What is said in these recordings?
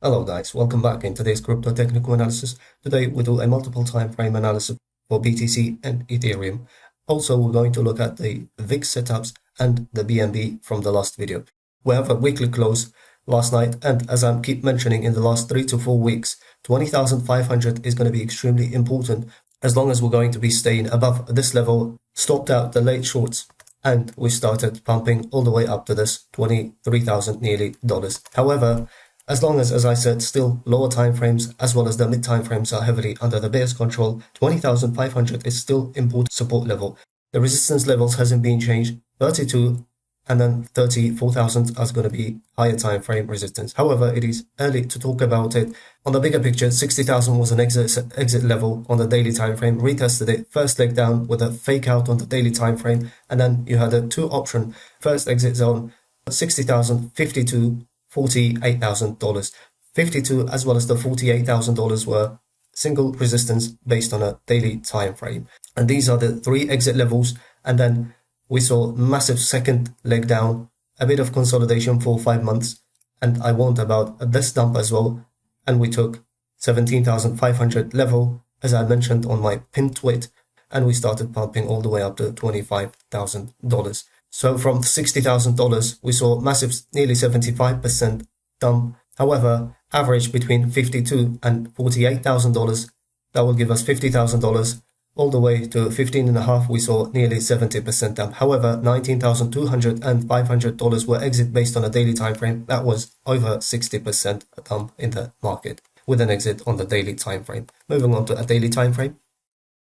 Hello guys, welcome back. In today's crypto technical analysis, today we do a multiple time frame analysis for BTC and Ethereum. Also, we're going to look at the VIX setups and the BNB from the last video. We have a weekly close last night, and as I keep mentioning in the last 3 to 4 weeks, 20,500 is going to be extremely important as long as we're going to be staying above this level, stopped out the late shorts, and we started pumping all the way up to this 23,000 nearly dollars. However, as long as I said, still lower time frames as well as the mid time frames are heavily under the bear's control, 20,500 is still important support level. The resistance levels hasn't been changed. 32 and then 34,000 is going to be higher time frame resistance. However, it is early to talk about it. On the bigger picture, 60,000 was an exit level on the daily time frame. Retested it, first leg down with a fake out on the daily time frame, and then you had a two option first exit zone, 60,000, 52. $48,000. 52 as well as the $48,000 were single resistance based on a daily time frame. And these are the three exit levels. And then we saw massive second leg down, a bit of consolidation for 5 months. And I warned about this dump as well. And we took 17,500 level, as I mentioned on my pinned tweet, and we started pumping all the way up to $25,000. So from $60,000, we saw massive, nearly 75% dump. However, average between $52,000 and $48,000, that will give us $50,000. All the way to 15.5, we saw nearly 70% dump. However, $19,200 and $500 were exit based on a daily time frame. That was over 60% dump in the market with an exit on the daily time frame. Moving on to a daily time frame.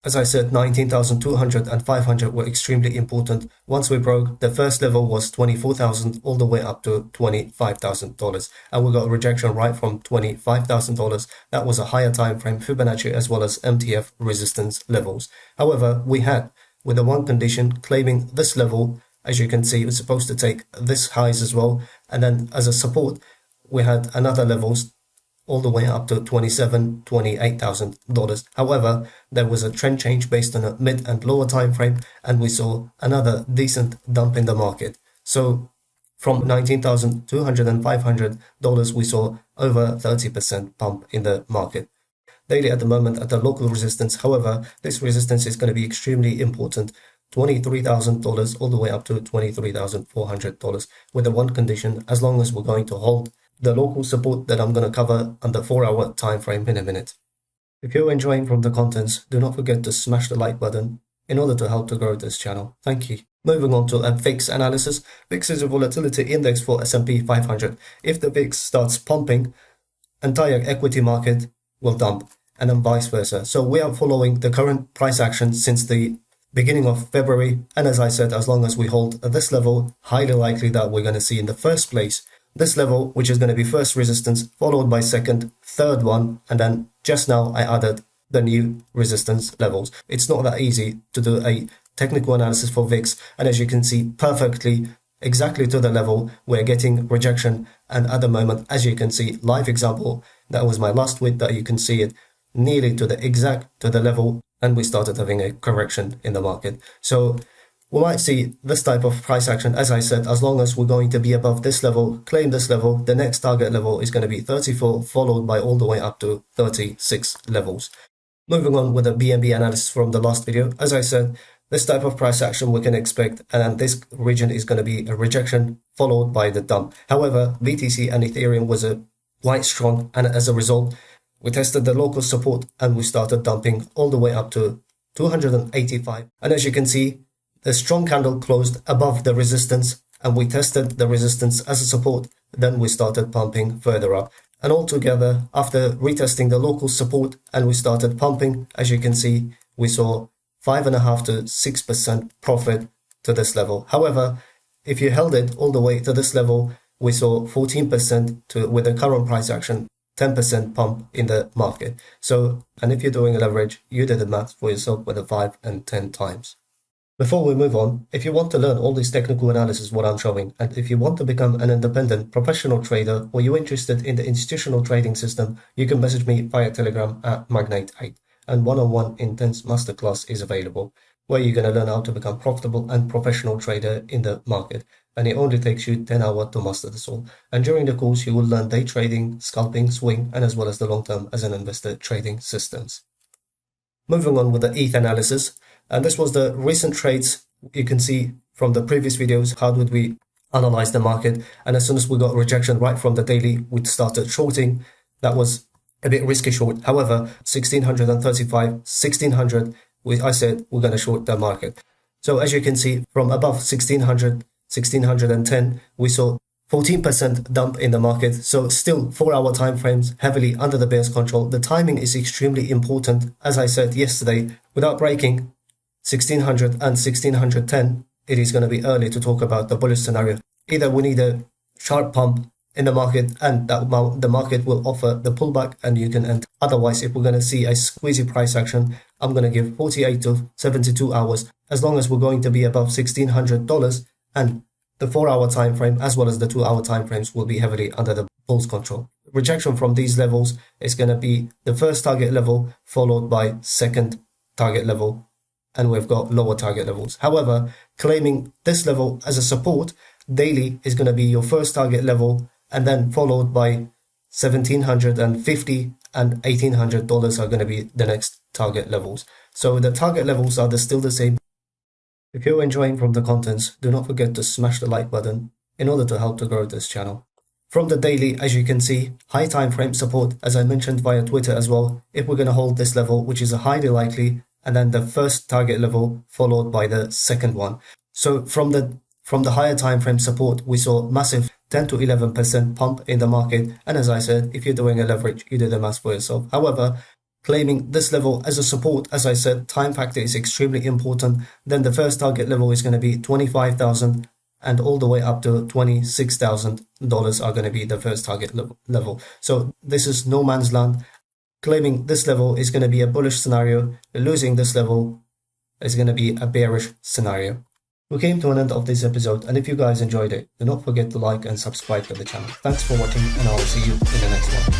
As I said, 19,200 and 500 were extremely important. Once we broke, the first level was 24,000 all the way up to $25,000. And we got a rejection right from $25,000. That was a higher time frame Fibonacci as well as MTF resistance levels. However, we had, with the one condition, claiming this level, as you can see, it was supposed to take this highs as well. And then as a support, we had another levels all the way up to $27,000, $28,000. However, there was a trend change based on a mid and lower time frame, and we saw another decent dump in the market. So from $19,200 and $500, we saw over 30% pump in the market. Daily at the moment at the local resistance. However, this resistance is going to be extremely important. $23,000 all the way up to $23,400 with the one condition, as long as we're going to hold the local support that I'm going to cover on the 4-hour time frame in a minute. If you're enjoying from the contents, do not forget to smash the like button in order to help to grow this channel. Thank you. Moving on to a VIX analysis. VIX is a volatility index for S&P 500. If the VIX starts pumping, entire equity market will dump, and then vice versa. So we are following the current price action since the beginning of February. And as I said, as long as we hold at this level, highly likely that we're going to see in the first place this level, which is going to be first resistance, followed by second, third one, and then just now I added the new resistance levels. It's not that easy to do a technical analysis for VIX, and as you can see perfectly, exactly to the level, we're getting rejection. And at the moment, as you can see, live example, that was my last tweet, that you can see it nearly to the level, and we started having a correction in the market. So we might see this type of price action, as I said, as long as we're going to be above this level, claim this level, the next target level is going to be 34, followed by all the way up to 36 levels. Moving on with the BNB analysis from the last video. As I said, this type of price action we can expect, and this region is going to be a rejection followed by the dump. However, BTC and Ethereum was quite strong, and as a result, we tested the local support and we started dumping all the way up to 285. And as you can see, the strong candle closed above the resistance, and we tested the resistance as a support. Then we started pumping further up. And altogether, after retesting the local support and we started pumping, as you can see, we saw 5.5 to 6% profit to this level. However, if you held it all the way to this level, we saw 14% with the current price action, 10% pump in the market. So, and if you're doing a leverage, you did the math for yourself with the 5 and 10 times. Before we move on, if you want to learn all this technical analysis what I'm showing, and if you want to become an independent professional trader, or you're interested in the institutional trading system, you can message me via Telegram at Magnate8. and one-on-one intense masterclass is available, where you're going to learn how to become profitable and professional trader in the market. And it only takes you 10 hours to master this all. And during the course, you will learn day trading, scalping, swing, and as well as the long-term as an investor trading systems. Moving on with the ETH analysis, and this was the recent trades. You can see from the previous videos, how did we analyze the market, and as soon as we got rejection right from the daily, we started shorting. That was a bit risky short. However, 1635, 1600, I said we're going to short the market. So as you can see, from above 1600, 1610, we saw 14% dump in the market. So still 4-hour time frames heavily under the bear's control. The timing is extremely important. As I said yesterday, without breaking 1600 and 1610, it is going to be early to talk about the bullish scenario. Either we need a sharp pump in the market and that the market will offer the pullback and you can enter. Otherwise, if we're going to see a squeezy price action, I'm going to give 48 to 72 hours as long as we're going to be above $1,600, and the 4-hour time frame as well as the 2-hour time frames will be heavily under the bull's control. Rejection from these levels is going to be the first target level followed by second target level, and we've got lower target levels. However, claiming this level as a support daily is going to be your first target level, and then followed by $1,750 and $1,800 are going to be the next target levels. So the target levels are still the same. If you're enjoying from the contents, do not forget to smash the like button in order to help to grow this channel. From the daily, as you can see, high time frame support, as I mentioned via Twitter as well, if we're going to hold this level, which is a highly likely, and then the first target level followed by the second one. So from the higher time frame support, we saw massive 10 to 11% pump in the market. And as I said, if you're doing a leverage, you do the math for yourself. However, claiming this level as a support, as I said, time factor is extremely important. Then the first target level is going to be $25,000 and all the way up to $26,000 are going to be the first target level. So this is no man's land. Claiming this level is going to be a bullish scenario. Losing this level is going to be a bearish scenario. We came to an end of this episode, and if you guys enjoyed it, do not forget to like and subscribe to the channel. Thanks for watching, and I will see you in the next one.